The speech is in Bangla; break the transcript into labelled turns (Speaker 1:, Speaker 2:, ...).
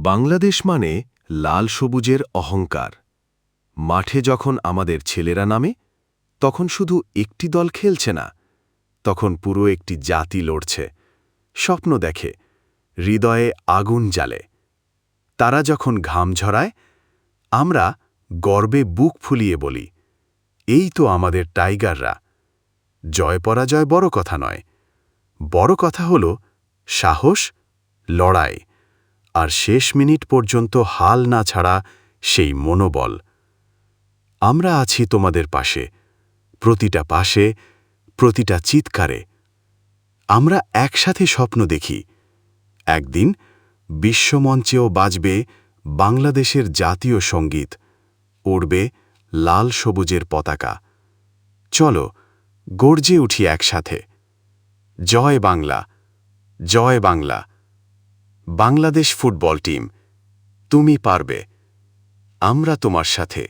Speaker 1: বাংলাদেশ মানে লাল সবুজের অহংকার। মাঠে যখন আমাদের ছেলেরা নামে, তখন শুধু একটি দল খেলছে না, তখন পুরো একটি জাতি লড়ছে, স্বপ্ন দেখে, হৃদয়ে আগুন জ্বালে। তারা যখন ঘাম ঝরায়, আমরা গর্বে বুক ফুলিয়ে বলি, এই তো আমাদের টাইগাররা। জয় পরাজয় বড় কথা নয়, বড় কথা হল সাহস, লড়াই, আর শেষ মিনিট পর্যন্ত হাল না ছাড়া সেই মনোবল। আমরা আছি তোমাদের পাশে, প্রতিটা পাশে, প্রতিটা চিৎকারে। আমরা একসাথে স্বপ্ন দেখি, একদিন বিশ্বমঞ্চেও বাজবে বাংলাদেশের জাতীয় সঙ্গীত, উড়বে লাল সবুজের পতাকা। চলো গর্জে উঠি একসাথে, জয় বাংলা, জয় বাংলা। বাংলাদেশ ফুটবল টিম, তুমি পারবে, আমরা তোমার সাথে।